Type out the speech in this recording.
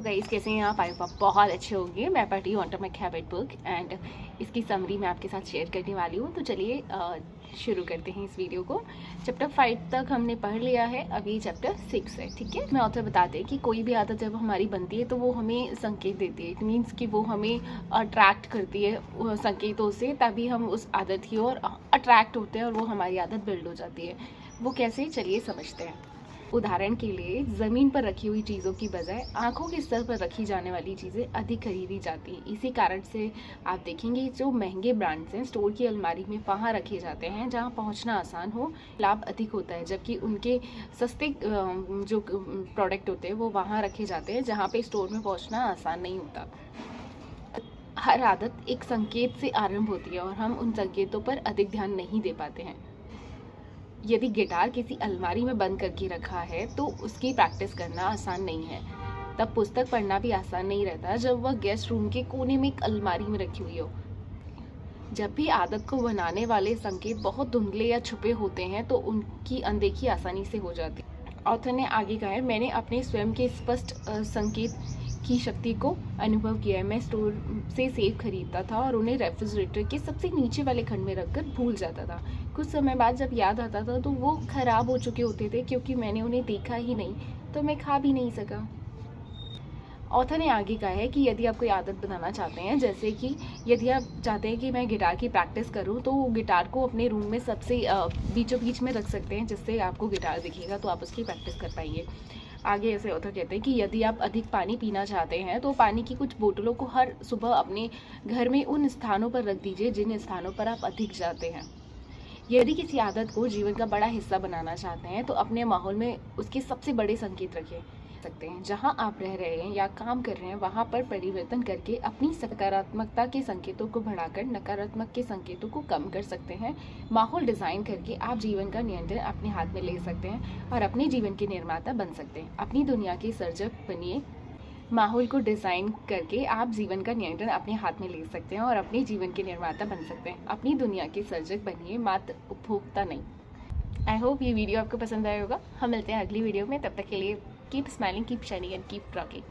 Guys, कैसे हैं आप? आई होप बहुत अच्छे होंगे। मैं पढ़ रही हूँ एटॉमिक हैबिट बुक एंड इसकी समरी मैं आपके साथ शेयर करने वाली हूँ। तो चलिए शुरू करते हैं इस वीडियो को। चैप्टर 5 तक हमने पढ़ लिया है, अभी चैप्टर 6 है। ठीक है, मैं ऑथर बताते हैं कि कोई भी आदत जब हमारी बनती है तो वो हमें संकेत देती है। इट मीन्स कि वो हमें अट्रैक्ट करती है संकेतों से, तभी हम उस आदत की ओर अट्रैक्ट होते हैं और वो हमारी आदत बिल्ड हो जाती है। वो कैसे, चलिए समझते हैं। उदाहरण के लिए, ज़मीन पर रखी हुई चीज़ों की बजाय आंखों के स्तर पर रखी जाने वाली चीज़ें अधिक खरीदी जाती हैं। इसी कारण से आप देखेंगे जो महंगे ब्रांड्स हैं स्टोर की अलमारी में वहाँ रखे जाते हैं जहाँ पहुँचना आसान हो, लाभ अधिक होता है, जबकि उनके सस्ते जो प्रोडक्ट होते हैं वो वहाँ रखे जाते हैं जहाँ पे स्टोर में पहुँचना आसान नहीं होता। हर आदत एक संकेत से आरंभ होती है और हम उन संकेतों पर अधिक ध्यान नहीं दे पाते हैं। यदि गिटार किसी अलमारी में बंद करके रखा है तो उसकी प्रैक्टिस करना आसान नहीं है। तब पुस्तक पढ़ना भी आसान नहीं रहता जब वह गेस्ट रूम के कोने में एक अलमारी में रखी हुई हो। जब भी आदत को बनाने वाले संकेत बहुत धुंधले या छुपे होते हैं तो उनकी अनदेखी आसानी से हो जाती है। ऑथर ने आगे कहा है, मैंने अपने स्वयं के स्पष्ट संकेत की शक्ति को अनुभव किया है। मैं स्टोर से सेब खरीदता था और उन्हें रेफ्रिजरेटर के सबसे नीचे वाले खंड में रखकर भूल जाता था। कुछ समय बाद जब याद आता था तो वो खराब हो चुके होते थे, क्योंकि मैंने उन्हें देखा ही नहीं तो मैं खा भी नहीं सका। ऑथर ने आगे कहा है कि यदि आप कोई आदत बनाना चाहते हैं, जैसे कि यदि आप चाहते हैं कि मैं गिटार की प्रैक्टिस करूं, तो गिटार को अपने रूम में सबसे बीचों बीच में रख सकते हैं, जिससे आपको गिटार दिखेगा तो आप उसकी प्रैक्टिस कर पाएंगे। आगे ऐसे ऑथर कहते हैं कि यदि आप अधिक पानी पीना चाहते हैं तो पानी की कुछ बोतलों को हर सुबह अपने घर में उन स्थानों पर रख दीजिए जिन स्थानों पर आप अधिक जाते हैं। यदि किसी आदत को जीवन का बड़ा हिस्सा बनाना चाहते हैं तो अपने माहौल में उसके सबसे बड़े संकेत रखें सकते हैं। जहां आप रह रहे हैं या काम कर रहे हैं वहां पर परिवर्तन करके अपनी सकारात्मकता के संकेतों को बढ़ाकर नकारात्मक के संकेतों को कम कर सकते हैं। माहौल डिजाइन करके आप जीवन का नियंत्रण अपने हाथ में ले सकते हैं और अपने जीवन के निर्माता बन सकते हैं। अपनी दुनिया के सर्जक बनिए। माहौल को डिज़ाइन करके आप जीवन का नियंत्रण अपने हाथ में ले सकते हैं और अपने जीवन के निर्माता बन सकते हैं। अपनी दुनिया के सर्जक बनिए, मात्र उपभोक्ता नहीं। आई होप ये वीडियो आपको पसंद आया होगा। हम मिलते हैं अगली वीडियो में, तब तक के लिए keep smiling, keep shining and keep rocking.